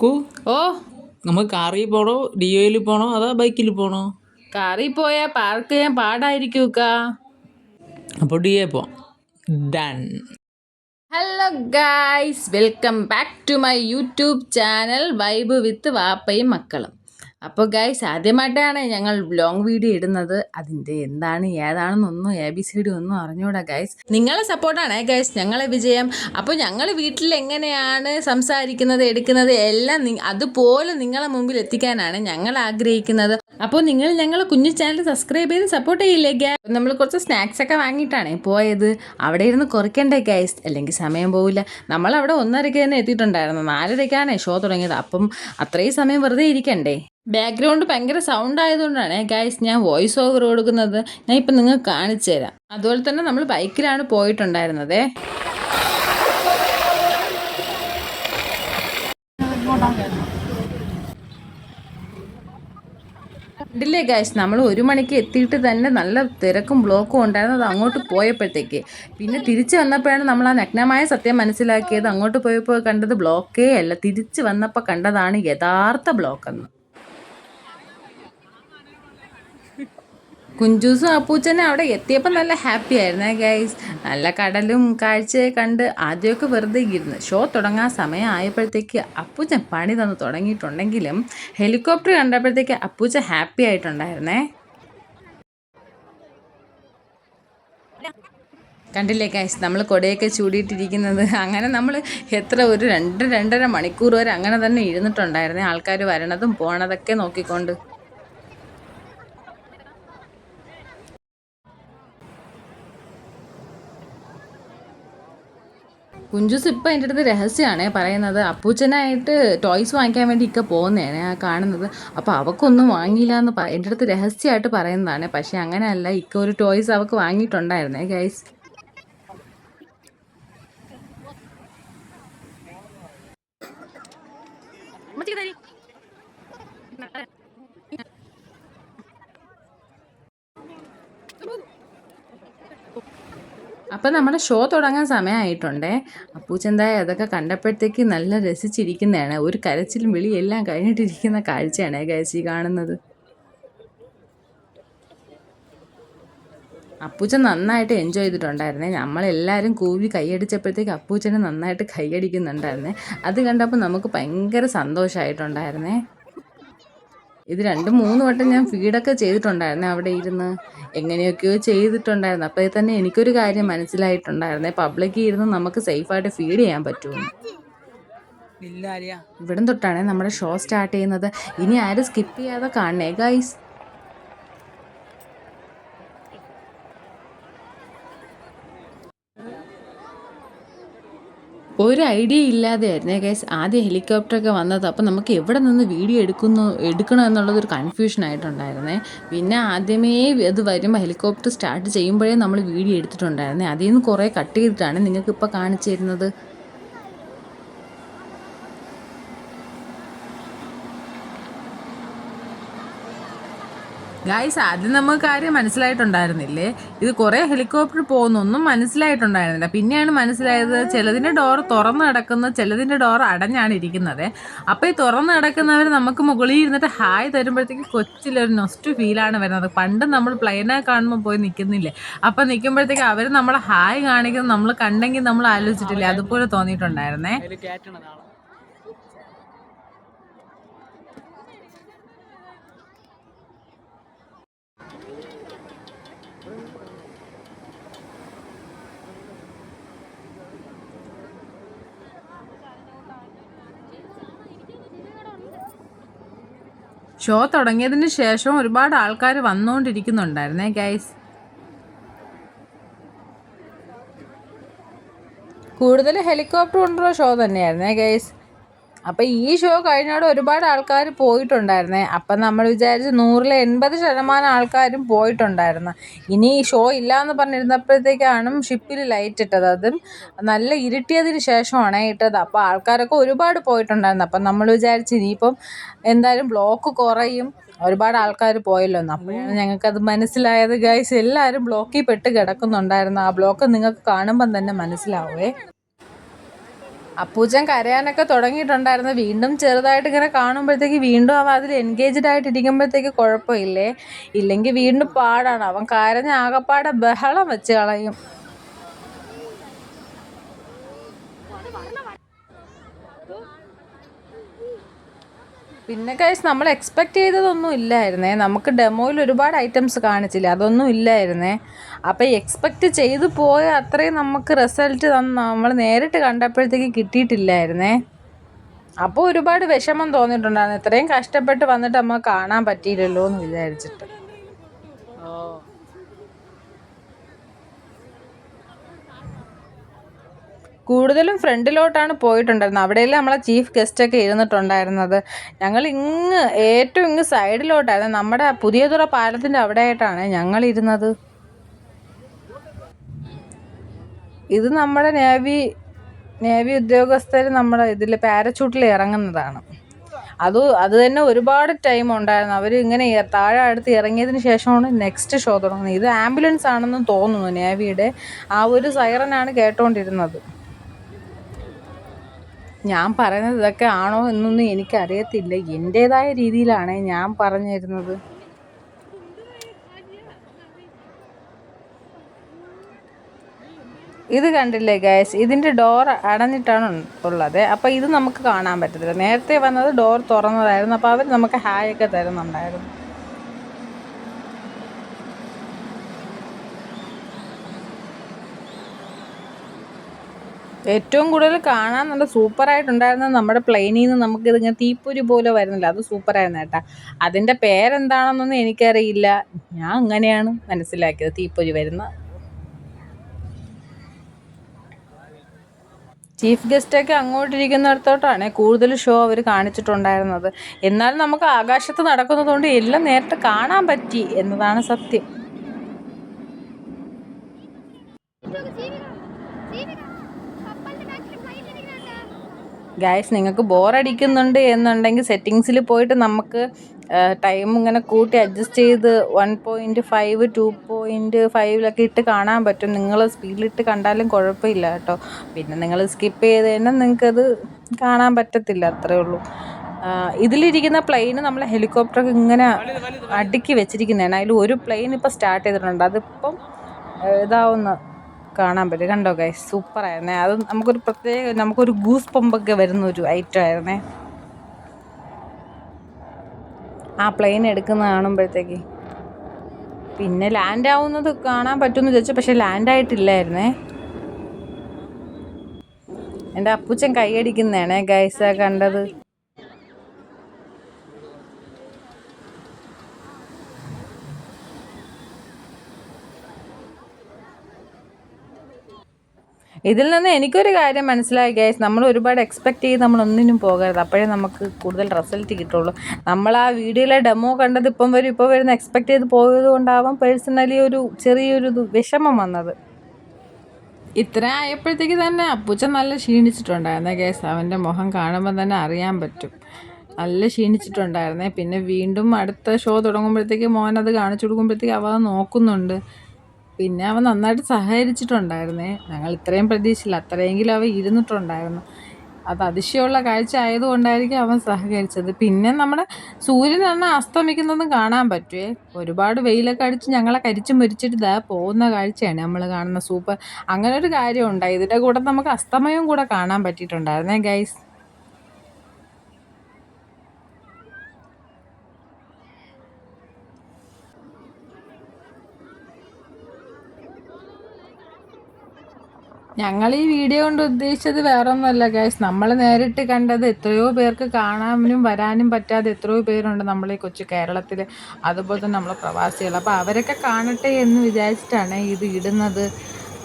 അക്കു ഓ നമുക്ക് കാറിൽ പോണോ ഡിയോയിൽ പോണോ അതോ ബൈക്കിൽ പോണോ? കാറിൽ പോയാൽ പാർക്ക് ചെയ്യാൻ പാടായിരിക്കൂക്കാ. അപ്പോൾ ഡിയോ പോവാം. Done. Hello guys, welcome back to my YouTube channel vibe with വാപ്പയും മക്കളും. അപ്പോൾ ഗായ്സ്, ആദ്യമായിട്ടാണ് ഞങ്ങൾ വ്ലോഗ് വീഡിയോ ഇടുന്നത്. അതിൻ്റെ എന്താണ് ഏതാണെന്നൊന്നും ABCD ഒന്നും അറിഞ്ഞൂടാ ഗായ്സ്. നിങ്ങളെ സപ്പോർട്ടാണേ ഗായ്സ് ഞങ്ങളെ വിജയം. അപ്പോൾ ഞങ്ങൾ വീട്ടിൽ എങ്ങനെയാണ് സംസാരിക്കുന്നത്, എടുക്കുന്നത് എല്ലാം അതുപോലെ നിങ്ങളെ മുമ്പിൽ എത്തിക്കാനാണ് ഞങ്ങൾ ആഗ്രഹിക്കുന്നത്. അപ്പോൾ നിങ്ങൾ ഞങ്ങളെ കുഞ്ഞു ചാനൽ സബ്സ്ക്രൈബ് ചെയ്ത് സപ്പോർട്ട് ചെയ്യില്ലേ ഗായ്സ്? നമ്മൾ കുറച്ച് സ്നാക്സ് ഒക്കെ വാങ്ങിയിട്ടാണ് പോയത്. അവിടെ ഇരുന്ന് കുറയ്ക്കണ്ടേ ഗായ്സ്, അല്ലെങ്കിൽ സമയം പോവില്ല. നമ്മളവിടെ 1:30 തന്നെ എത്തിയിട്ടുണ്ടായിരുന്നു. 4:30 ഷോ തുടങ്ങിയത്. അപ്പം അത്രയും സമയം വെറുതെ ഇരിക്കണ്ടേ. ബാക്ക്ഗ്രൗണ്ട് ഭയങ്കര സൗണ്ട് ആയതുകൊണ്ടാണ് ഗായ്സ് ഞാൻ വോയിസ് ഓവർ കൊടുക്കുന്നത്. ഞാൻ ഇപ്പം നിങ്ങൾക്ക് കാണിച്ചു തരാം. അതുപോലെ തന്നെ നമ്മൾ ബൈക്കിലാണ് പോയിട്ടുണ്ടായിരുന്നത്. കണ്ടില്ലേ ഗായ്സ്, നമ്മൾ 1 മണിക്ക് എത്തിയിട്ട് തന്നെ നല്ല തിരക്കും ബ്ലോക്കും ഉണ്ടായിരുന്നത് അങ്ങോട്ട് പോയപ്പോഴത്തേക്ക്. പിന്നെ തിരിച്ചു വന്നപ്പോഴാണ് നമ്മൾ ആ നഗ്നമായ സത്യം മനസ്സിലാക്കിയത്. അങ്ങോട്ട് പോയപ്പോൾ കണ്ടത് ബ്ലോക്കേ അല്ല, തിരിച്ചു വന്നപ്പോൾ കണ്ടതാണ് യഥാർത്ഥ ബ്ലോക്കെന്ന്. കുഞ്ചൂസും അപ്പൂച്ചനും അവിടെ എത്തിയപ്പോൾ നല്ല ഹാപ്പി ആയിരുന്നേ ഗൈസ്. നല്ല കടലും കാഴ്ചയെ കണ്ട് ആദ്യമൊക്കെ വെറുതെ ഇരുന്ന് ഷോ തുടങ്ങാൻ സമയം ആയപ്പോഴത്തേക്ക് അപ്പൂച്ചൻ പണി തന്ന് തുടങ്ങിയിട്ടുണ്ടെങ്കിലും ഹെലികോപ്റ്റർ കണ്ടപ്പോഴത്തേക്ക് അപ്പൂച്ചൻ ഹാപ്പി ആയിട്ടുണ്ടായിരുന്നേ. കണ്ടില്ലേ ഗൈസ്, നമ്മൾ കൊടയൊക്കെ ചൂടിയിട്ടിരിക്കുന്നത്. അങ്ങനെ നമ്മൾ ഒരു 2-2.5 മണിക്കൂർ വരെ അങ്ങനെ തന്നെ ഇരുന്നിട്ടുണ്ടായിരുന്നേ, ആൾക്കാർ വരണതും പോണതൊക്കെ നോക്കിക്കൊണ്ട്. കുഞ്ചൂസ് ഇപ്പം എൻ്റെ അടുത്ത് രഹസ്യമാണ് പറയുന്നത്. അപ്പൂച്ചനായിട്ട് ടോയ്സ് വാങ്ങിക്കാൻ വേണ്ടി ഇക്ക പോകുന്നതാണ് ആ കാണുന്നത്. അപ്പോൾ അവൾക്കൊന്നും വാങ്ങിയില്ല എന്ന് എൻ്റെ അടുത്ത് രഹസ്യമായിട്ട് പറയുന്നതാണ്. പക്ഷേ അങ്ങനെയല്ല, ഇക്ക ഒരു ടോയ്സ് അവൾക്ക് വാങ്ങിയിട്ടുണ്ടായിരുന്നേ ഗൈസ്. അപ്പം നമ്മുടെ ഷോ തുടങ്ങാൻ സമയമായിട്ടുണ്ടേ. അപ്പൂച്ചെന്തായ അതൊക്കെ കണ്ടപ്പോഴത്തേക്ക് നല്ല രസിച്ചിരിക്കുന്നതാണ്. ഒരു കരച്ചിലും വിളിയും എല്ലാം കഴിഞ്ഞിട്ടിരിക്കുന്ന കാഴ്ചയാണ് ഗൈസ് ഈ കാണുന്നത്. അപ്പൂച്ചൻ നന്നായിട്ട് എൻജോയ് ചെയ്തിട്ടുണ്ടായിരുന്നേ. നമ്മളെല്ലാവരും കൂവി കൈയടിച്ചപ്പോഴത്തേക്ക് അപ്പൂച്ചനെ നന്നായിട്ട് കൈയടിക്കുന്നുണ്ടായിരുന്നേ. അത് കണ്ടപ്പോൾ നമുക്ക് ഭയങ്കര സന്തോഷമായിട്ടുണ്ടായിരുന്നേ. ഇത് 2-3 വട്ടം ഞാൻ ഫീഡൊക്കെ ചെയ്തിട്ടുണ്ടായിരുന്നേ അവിടെ ഇരുന്ന്. എങ്ങനെയൊക്കെയോ ചെയ്തിട്ടുണ്ടായിരുന്നു. അപ്പോൾ തന്നെ എനിക്കൊരു കാര്യം മനസ്സിലായിട്ടുണ്ടായിരുന്നേ, പബ്ലിക്കിൽ ഇരുന്ന് നമുക്ക് സേഫായിട്ട് ഫീഡ് ചെയ്യാൻ പറ്റുമെന്ന്. ഇവിടം തൊട്ടാണ് നമ്മുടെ ഷോ സ്റ്റാർട്ട് ചെയ്യുന്നത്. ഇനി ആരും സ്കിപ്പ് ചെയ്യാതെ കാണണേ ഗൈസ്. ഒരു ഐഡിയ ഇല്ലാതെയായിരുന്നേ ഗൈസ് ആദ്യം ഹെലികോപ്റ്ററൊക്കെ വന്നത്. അപ്പോൾ നമുക്ക് എവിടെ നിന്ന് വീഡിയോ എടുക്കണം എന്നുള്ളതൊരു കൺഫ്യൂഷൻ ആയിട്ടുണ്ടായിരുന്നേ. പിന്നെ ആദ്യമേ അത് വരുമ്പോൾ ഹെലികോപ്റ്റർ സ്റ്റാർട്ട് ചെയ്യുമ്പോഴേ നമ്മൾ വീഡിയോ എടുത്തിട്ടുണ്ടായിരുന്നേ. അതിൽ നിന്ന് കുറേ കട്ട് ചെയ്തിട്ടാണ് നിങ്ങൾക്കിപ്പോൾ കാണിച്ചു തരുന്നത്. ഗായ്സ്, ആദ്യം നമുക്ക് കാര്യം മനസ്സിലായിട്ടുണ്ടായിരുന്നില്ലേ, ഇത് കുറേ ഹെലികോപ്റ്റർ പോകുന്നൊന്നും മനസ്സിലായിട്ടുണ്ടായിരുന്നില്ല. പിന്നെയാണ് മനസ്സിലായത് ചിലതിൻ്റെ ഡോർ തുറന്ന് കിടക്കുന്ന, ചിലതിൻ്റെ ഡോർ അടഞ്ഞാണ് ഇരിക്കുന്നത്. അപ്പോൾ ഈ തുറന്ന് കിടക്കുന്നവർ നമുക്ക് മുകളിൽ ഇരുന്നിട്ട് ഹായ് തരുമ്പോഴത്തേക്ക് കൊച്ചിലൊരു നൊസ്റ്റു ഫീലാണ് വരുന്നത്. പണ്ട് നമ്മൾ പ്ലെയിനെ കാണുമ്പോൾ പോയി നിൽക്കുന്നില്ലേ, അപ്പം നിൽക്കുമ്പോഴത്തേക്ക് അവർ നമ്മളെ ഹായ് കാണിക്കുന്നത് നമ്മൾ കണ്ടെങ്കിൽ നമ്മൾ ആലോചിച്ചിട്ടില്ലേ, അതുപോലെ തോന്നിയിട്ടുണ്ടായിരുന്നേ. ഷോ തുടങ്ങിയതിന് ശേഷം ഒരുപാട് ആൾക്കാർ വന്നുകൊണ്ടിരിക്കുന്നുണ്ടായിരുന്നേ ഗൈസ്. കൂടുതൽ ഹെലികോപ്റ്റർ കൊണ്ടുള്ള ഷോ തന്നെയായിരുന്നേ ഗൈസ്. അപ്പം ഈ ഷോ കഴിഞ്ഞോടെ ഒരുപാട് ആൾക്കാർ പോയിട്ടുണ്ടായിരുന്നേ. അപ്പം നമ്മൾ വിചാരിച്ച് 100-80% ആൾക്കാരും പോയിട്ടുണ്ടായിരുന്നു. ഇനി ഈ ഷോ ഇല്ലയെന്ന് പറഞ്ഞിരുന്നപ്പോഴത്തേക്കാണ് ഷിപ്പിൽ ലൈറ്റ് ഇട്ടത്. അതും നല്ല ഇരുട്ടിയതിന് ശേഷമാണ് ഇട്ടത്. അപ്പോൾ ആൾക്കാരൊക്കെ ഒരുപാട് പോയിട്ടുണ്ടായിരുന്നു. അപ്പം നമ്മൾ വിചാരിച്ച് ഇനിയിപ്പം എന്തായാലും ബ്ലോക്ക് കുറയും, ഒരുപാട് ആൾക്കാർ പോയല്ലോ എന്ന്. അപ്പോഴാണ് ഞങ്ങൾക്കത് മനസ്സിലായത് ഗൈസ്. എല്ലാവരും ബ്ലോക്കിൽ പെട്ട് കിടക്കുന്നുണ്ടായിരുന്നു. ആ ബ്ലോക്ക് നിങ്ങൾക്ക് കാണുമ്പം തന്നെ മനസ്സിലാവേ. അപ്പൂച്ചൻ കരയാനൊക്കെ തുടങ്ങിയിട്ടുണ്ടായിരുന്നു. വീണ്ടും ചെറുതായിട്ട് ഇങ്ങനെ കാണുമ്പോഴത്തേക്ക് വീണ്ടും അവൻ അതിൽ എൻഗേജ്ഡ് ആയിട്ട് ഇരിക്കുമ്പോഴത്തേക്ക് കുഴപ്പമില്ലേ, ഇല്ലെങ്കിൽ വീണ്ടും പാടാണ്. അവൻ കരഞ്ഞ ആകപ്പാടെ ബഹളം വെച്ച് കളയും. പിന്നെ ഗൈസ് നമ്മൾ എക്സ്പെക്റ്റ് ചെയ്തതൊന്നും ഇല്ലായിരുന്നേ. നമുക്ക് ഡെമോയിൽ ഒരുപാട് ഐറ്റംസ് കാണിച്ചില്ല, അതൊന്നും ഇല്ലായിരുന്നേ. അപ്പോൾ എക്സ്പെക്റ്റ് ചെയ്തു പോയ അത്രയും നമുക്ക് റിസൾട്ട് നമ്മൾ നേരിട്ട് കണ്ടപ്പോഴത്തേക്ക് കിട്ടിയിട്ടില്ലായിരുന്നേ. അപ്പോൾ ഒരുപാട് വിഷമം തോന്നിയിട്ടുണ്ടായിരുന്നു, ഇത്രയും കഷ്ടപ്പെട്ട് വന്നിട്ട് നമുക്ക് കാണാൻ പറ്റിയില്ലല്ലോ എന്ന് വിചാരിച്ചിട്ട്. കൂടുതലും ഫ്രണ്ടിലോട്ടാണ് പോയിട്ടുണ്ടായിരുന്നത്. അവിടെയല്ലേ നമ്മളെ ചീഫ് ഗസ്റ്റൊക്കെ ഇരുന്നിട്ടുണ്ടായിരുന്നത്. ഞങ്ങൾ ഏറ്റവും ഇങ്ങ് സൈഡിലോട്ടായിരുന്നു, നമ്മുടെ പുതിയതുറ പാലത്തിൻ്റെ അവിടെ ആയിട്ടാണ് ഞങ്ങളിരുന്നത്. ഇത് നമ്മുടെ നേവി ഉദ്യോഗസ്ഥർ നമ്മുടെ ഇതിൽ പാരച്യൂട്ടിൽ ഇറങ്ങുന്നതാണ്. അത് തന്നെ ഒരുപാട് ടൈം ഉണ്ടായിരുന്നു. അവർ ഇങ്ങനെ താഴെ അടുത്ത് ഇറങ്ങിയതിന് ശേഷമാണ് നെക്സ്റ്റ് ഷോ തുടങ്ങുന്നത്. ഇത് ആംബുലൻസ് ആണെന്ന് തോന്നുന്നു, നേവിയുടെ ആ ഒരു സൈറനാണ് കേട്ടോണ്ടിരുന്നത്. ഞാൻ പറയുന്നത് ഇതൊക്കെ ആണോ എന്നൊന്നും എനിക്കറിയത്തില്ല, എൻ്റേതായ രീതിയിലാണ് ഞാൻ പറഞ്ഞു തരുന്നത്. ഇത് കണ്ടില്ലേ ഗൈസ്, ഇതിൻ്റെ ഡോർ അടഞ്ഞിട്ടാണ് ഉള്ളത്. അപ്പോൾ ഇത് നമുക്ക് കാണാൻ പറ്റത്തില്ല. നേരത്തെ വന്നത് ഡോർ തുറന്നതായിരുന്നു, അപ്പോൾ അവർ നമുക്ക് ഹായ് ഒക്കെ തരുന്നുണ്ടായിരുന്നു. ഏറ്റവും കൂടുതൽ കാണാൻ നല്ല സൂപ്പറായിട്ടുണ്ടായിരുന്നത് നമ്മുടെ പ്ലെയിനിൽ നിന്ന് നമുക്കിതിങ്ങനെ തീപ്പൊരി പോലെ വരുന്നില്ല, അത് സൂപ്പറായിരുന്നു കേട്ടോ. അതിൻ്റെ പേരെന്താണെന്നൊന്നും എനിക്കറിയില്ല, ഞാൻ അങ്ങനെയാണ് മനസ്സിലാക്കിയത്, തീപ്പൊരി വരുന്ന. ചീഫ് ഗസ്റ്റൊക്കെ അങ്ങോട്ടിരിക്കുന്നിടത്തോട്ടാണ് കൂടുതൽ ഷോ അവർ കാണിച്ചിട്ടുണ്ടായിരുന്നത്. എന്നാലും നമുക്ക് ആകാശത്ത് നടക്കുന്നതുകൊണ്ട് എല്ലാം നേരിട്ട് കാണാൻ പറ്റി എന്നതാണ് സത്യം. ഗൈസ്, നിങ്ങൾക്ക് ബോറടിക്കുന്നുണ്ട് എന്നുണ്ടെങ്കിൽ സെറ്റിങ്സിൽ പോയിട്ട് നമുക്ക് ടൈം ഇങ്ങനെ കൂട്ടി അഡ്ജസ്റ്റ് ചെയ്ത് 1.5 2.5 ഇട്ട് കാണാൻ പറ്റും. നിങ്ങൾ സ്പീഡിലിട്ട് കണ്ടാലും കുഴപ്പമില്ല കേട്ടോ. പിന്നെ നിങ്ങൾ സ്കിപ്പ് ചെയ്ത് കഴിഞ്ഞാൽ നിങ്ങൾക്കത് കാണാൻ പറ്റത്തില്ല, അത്രേ ഉള്ളൂ. ഇതിലിരിക്കുന്ന പ്ലെയിന് നമ്മൾ ഹെലികോപ്റ്ററൊക്കെ ഇങ്ങനെ അടുക്കി വെച്ചിരിക്കുന്നതാണ്. അതിൽ ഒരു പ്ലെയിൻ ഇപ്പോൾ സ്റ്റാർട്ട് ചെയ്തിട്ടുണ്ട്, അതിപ്പം ഇതാവുന്ന കാണാൻ പറ്റും. കണ്ടോ ഗൈസ്, സൂപ്പറായിരുന്നേ. അത് നമുക്കൊരു ഗൂസ് പമ്പൊക്കെ വരുന്നൊരു ഐറ്റം ആയിരുന്നേ ആ പ്ലെയിൻ എടുക്കുന്ന കാണുമ്പോഴത്തേക്ക്. പിന്നെ ലാൻഡ് ആവുന്നത് കാണാൻ പറ്റുമെന്ന് ചോദിച്ചു, പക്ഷെ ലാൻഡായിട്ടില്ലായിരുന്നേ. എൻ്റെ അപ്പൂച്ചൻ കൈയടിക്കുന്നതാണേ ഗൈസ് കണ്ടത്. ഇതിൽ നിന്ന് എനിക്കൊരു കാര്യം മനസ്സിലായി ഗൈസ്, നമ്മൾ ഒരുപാട് എക്സ്പെക്റ്റ് ചെയ്ത് നമ്മളൊന്നിനും പോകരുത്, അപ്പോഴേ നമുക്ക് കൂടുതൽ റിസൾട്ട് കിട്ടുള്ളൂ. നമ്മൾ ആ വീഡിയോയിലെ ഡെമോ കണ്ടത് ഇപ്പോൾ വരുന്ന എക്സ്പെക്റ്റ് ചെയ്ത് പോയത് കൊണ്ടാവാം പേഴ്സണലി ചെറിയൊരു വിഷമം വന്നത്. ഇത്ര ആയപ്പോഴത്തേക്ക് തന്നെ അപ്പൂച്ചൻ നല്ല ക്ഷീണിച്ചിട്ടുണ്ടായിരുന്നേ ഗൈസ്. അവൻ്റെ മുഖം കാണുമ്പോൾ തന്നെ അറിയാൻ പറ്റും, നല്ല ക്ഷീണിച്ചിട്ടുണ്ടായിരുന്നേ. പിന്നെ വീണ്ടും അടുത്ത ഷോ തുടങ്ങുമ്പോഴത്തേക്ക് മോനത് കാണിച്ചു കൊടുക്കുമ്പോഴത്തേക്ക് അവ നോക്കുന്നുണ്ട്. പിന്നെ അവൻ നന്നായിട്ട് സഹകരിച്ചിട്ടുണ്ടായിരുന്നേ. ഞങ്ങൾ ഇത്രയും പ്രതീക്ഷയില്ല, അത്രയെങ്കിലും അവൻ ഇരുന്നിട്ടുണ്ടായിരുന്നു. അത് അതിശയമുള്ള കാഴ്ച ആയതുകൊണ്ടായിരിക്കും അവൻ സഹകരിച്ചത്. പിന്നെ നമ്മുടെ സൂര്യനാണ് അസ്തമിക്കുന്നതും കാണാൻ പറ്റുമേ. ഒരുപാട് വെയിലൊക്കെ അടിച്ച് ഞങ്ങളെ കരിച്ചു മരിച്ചിട്ട് ഇതാ പോകുന്ന കാഴ്ചയാണ് നമ്മൾ കാണുന്ന. സൂപ്പർ. അങ്ങനെ ഒരു കാര്യം ഉണ്ടായി, ഇതിൻ്റെ കൂടെ നമുക്ക് അസ്തമയവും കൂടെ കാണാൻ പറ്റിയിട്ടുണ്ടായിരുന്നേ ഗൈസ്. ഞങ്ങൾ ഈ വീഡിയോ കൊണ്ട് ഉദ്ദേശിച്ചത് വേറെ ഒന്നുമല്ല ഗൈസ്, നമ്മൾ നേരിട്ട് കണ്ടത് എത്രയോ പേർക്ക് കാണാനും വരാനും പറ്റാതെ എത്രയോ പേരുണ്ട് നമ്മളീ കൊച്ചു കേരളത്തിൽ, അതുപോലെ തന്നെ നമ്മളെ പ്രവാസികൾ. അപ്പോൾ അവരൊക്കെ കാണട്ടെ എന്ന് വിചാരിച്ചിട്ടാണ് ഇത് ഇടുന്നത്.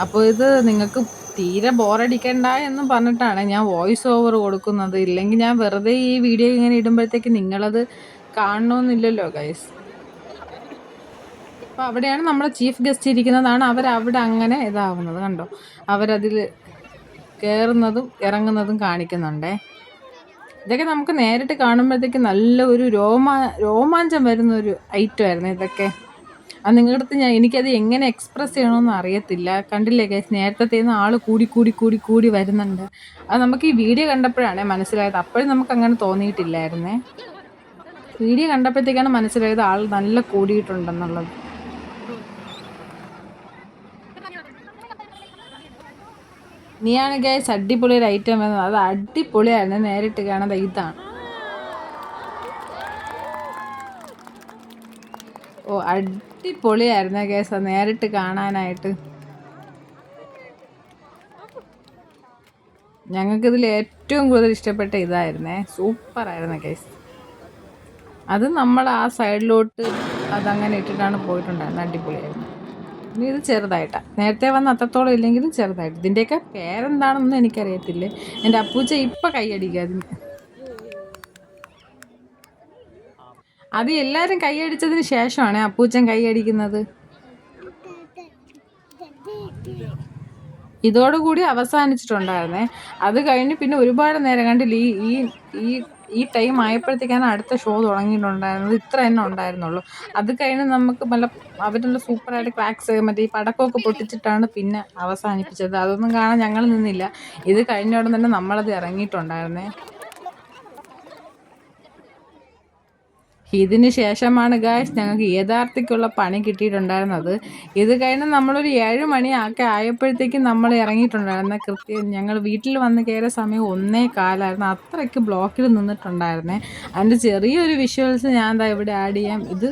അപ്പോൾ ഇത് നിങ്ങൾക്ക് തീരെ ബോറടിക്കണ്ട എന്ന് പറഞ്ഞിട്ടാണ് ഞാൻ വോയിസ് ഓവർ കൊടുക്കുന്നത്. ഇല്ലെങ്കിൽ ഞാൻ വെറുതെ ഈ വീഡിയോ ഇങ്ങനെ ഇടുമ്പോഴത്തേക്ക് നിങ്ങളത് കാണണമെന്നില്ലല്ലോ ഗൈസ്. അപ്പോൾ അവിടെയാണ് നമ്മുടെ ചീഫ് ഗസ്റ്റ് ഇരിക്കുന്നതാണ്. അവരവിടെ അങ്ങനെ ഇതാവുന്നത് കണ്ടോ, അവരതിൽ കയറുന്നതും ഇറങ്ങുന്നതും കാണിക്കുന്നുണ്ടേ. ഇതൊക്കെ നമുക്ക് നേരിട്ട് കാണുമ്പോഴത്തേക്ക് നല്ല ഒരു രോമാഞ്ചം വരുന്നൊരു ഐറ്റമായിരുന്നു ഇതൊക്കെ. അത് നിങ്ങളുടെ അടുത്ത് എനിക്കത് എങ്ങനെ എക്സ്പ്രസ് ചെയ്യണമെന്ന് അറിയത്തില്ല. കണ്ടില്ലേ ഗൈസ്, നേരത്തേന്ന് ആൾ കൂടി വരുന്നുണ്ട്. അത് നമുക്ക് ഈ വീഡിയോ കണ്ടപ്പോഴാണ് മനസ്സിലായത്. അപ്പോഴും നമുക്ക് അങ്ങനെ തോന്നിയിട്ടില്ലായിരുന്നേ. വീഡിയോ കണ്ടപ്പോഴത്തേക്കാണ് മനസ്സിലായത് ആൾ നല്ല കൂടിയിട്ടുണ്ടെന്നുള്ളത്. നീയാണ് ഗൈസ് അടിപൊളി ഒരു ഐറ്റം വരുന്നത്. അത് അടിപൊളിയായിരുന്നു. നേരിട്ട് കാണുന്നത് ഇതാണ്. ഓ അടിപൊളിയായിരുന്നു ഗൈസ് അത് നേരിട്ട് കാണാനായിട്ട്. ഞങ്ങൾക്കിതിൽ ഏറ്റവും കൂടുതൽ ഇഷ്ടപ്പെട്ട ഇതായിരുന്നേ. സൂപ്പറായിരുന്നു ഗൈസ്. അത് നമ്മൾ ആ സൈഡിലോട്ട് അതങ്ങനെ ഇട്ടിട്ടാണ് പോയിട്ടുണ്ടായിരുന്നത്. അടിപൊളിയായിരുന്നു. ഇനി ഇത് ചെറുതായിട്ടാണ്. നേരത്തെ വന്ന അത്രത്തോളം ഇല്ലെങ്കിലും ചെറുതായിട്ട്. ഇതിൻ്റെയൊക്കെ പേരെന്താണെന്നൊന്നും എനിക്കറിയത്തില്ല. എൻ്റെ അപ്പൂച്ച ഇപ്പം കൈയടിക്കുക അതിന്. അത് എല്ലാവരും കൈയടിച്ചതിന് ശേഷമാണ് അപ്പൂച്ചൻ കൈയടിക്കുന്നത്. ഇതോടുകൂടി അവസാനിച്ചിട്ടുണ്ടായിരുന്നേ. അത് കഴിഞ്ഞ് പിന്നെ ഒരുപാട് നേരം കണ്ടില്ല. ഈ ടൈം ആയപ്പോഴത്തേക്കാണ് അടുത്ത ഷോ തുടങ്ങിയിട്ടുണ്ടായിരുന്നത്. ഇത്ര തന്നെ ഉണ്ടായിരുന്നുള്ളൂ. അത് കഴിഞ്ഞ് നമുക്ക് അവരെല്ലാം സൂപ്പറായിട്ട് ക്രാക്സ് മറ്റേ ഈ പടക്കമൊക്കെ പൊട്ടിച്ചിട്ടാണ് പിന്നെ അവസാനിപ്പിച്ചത്. അതൊന്നും കാണാൻ ഞങ്ങൾ നിന്നില്ല. ഇത് കഴിഞ്ഞ ഉടൻ തന്നെ നമ്മളത് ഇറങ്ങിയിട്ടുണ്ടായിരുന്നേ. ഇതിന് ശേഷമാണ് ഗായ്സ് ഞങ്ങൾക്ക് യഥാർത്ഥിക്കുള്ള പണി കിട്ടിയിട്ടുണ്ടായിരുന്നത്. ഇത് കഴിഞ്ഞ് നമ്മളൊരു 7 മണിയൊക്കെ ആയപ്പോഴത്തേക്കും നമ്മൾ ഇറങ്ങിയിട്ടുണ്ടായിരുന്നത്. കൃത്യം ഞങ്ങൾ വീട്ടിൽ വന്ന് കയറിയ സമയം 1:15 അത്രയ്ക്ക് ബ്ലോക്കിൽ നിന്നിട്ടുണ്ടായിരുന്നേ. അതിൻ്റെ ചെറിയൊരു വിഷ്വൽസ് ഞാൻ എന്താ ഇവിടെ ആഡ് ചെയ്യാം. ഇത്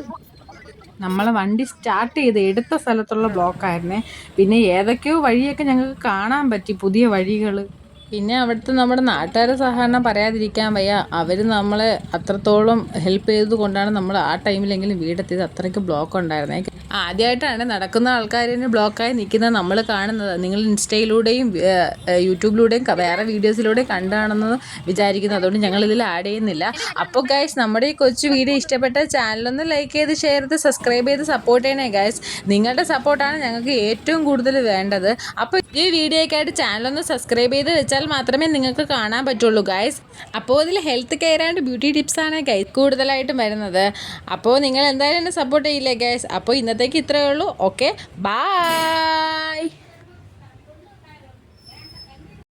നമ്മളെ വണ്ടി സ്റ്റാർട്ട് ചെയ്ത് എടുത്ത സ്ഥലത്തുള്ള ബ്ലോക്കായിരുന്നേ. പിന്നെ ഏതൊക്കെയോ വഴിയൊക്കെ ഞങ്ങൾക്ക് കാണാൻ പറ്റി, പുതിയ വഴികൾ. പിന്നെ അവിടുത്തെ നമ്മുടെ നാട്ടുകാരെ സഹകരണം പറയാതിരിക്കാൻ വയ്യ. അവർ നമ്മളെ അത്രത്തോളം ഹെൽപ്പ് ചെയ്തത് കൊണ്ടാണ് നമ്മൾ ആ ടൈമിലെങ്കിലും വീടെത്തിയത്. അത്രയ്ക്ക് ബ്ലോക്ക് ഉണ്ടായിരുന്നേ. ആദ്യമായിട്ടാണ് നടക്കുന്ന ആൾക്കാരിന് ബ്ലോക്കായി നിൽക്കുന്നത് നമ്മൾ കാണുന്നത്. നിങ്ങൾ ഇൻസ്റ്റയിലൂടെയും യൂട്യൂബിലൂടെയും വേറെ വീഡിയോസിലൂടെയും കണ്ടാണെന്ന് വിചാരിക്കുന്നു. അതുകൊണ്ട് ഞങ്ങൾ ഇതിൽ ആഡ് ചെയ്യുന്നില്ല. അപ്പോൾ ഗൈസ്, നമ്മുടെ ഈ കൊച്ചു വീഡിയോ ഇഷ്ടപ്പെട്ട ചാനലൊന്ന് ലൈക്ക് ചെയ്ത് ഷെയർ ചെയ്ത് സബ്സ്ക്രൈബ് ചെയ്ത് സപ്പോർട്ട് ചെയ്യണേ ഗൈസ്. നിങ്ങളുടെ സപ്പോർട്ടാണ് ഞങ്ങൾക്ക് ഏറ്റവും കൂടുതൽ വേണ്ടത്. അപ്പോൾ ഈ വീഡിയോയ്ക്കായിട്ട് ചാനലൊന്ന് സബ്സ്ക്രൈബ് ചെയ്ത് വെച്ചാൽ മാത്രമേ നിങ്ങൾക്ക് കാണാൻ പറ്റുള്ളൂ ഗൈസ്. അപ്പോൾ ഇതിൽ ഹെൽത്ത് കെയർ ആൻഡ് ബ്യൂട്ടി ടിപ്സാണ് ഗൈസ് കൂടുതലായിട്ടും വരുന്നത്. അപ്പോൾ നിങ്ങൾ എന്തായാലും എന്നെ സപ്പോർട്ട് ചെയ്യില്ലേ ഗൈസ്. അപ്പോൾ ഇന്നത്തേക്ക് ഇത്രയേ ഉള്ളൂ. Okay, by.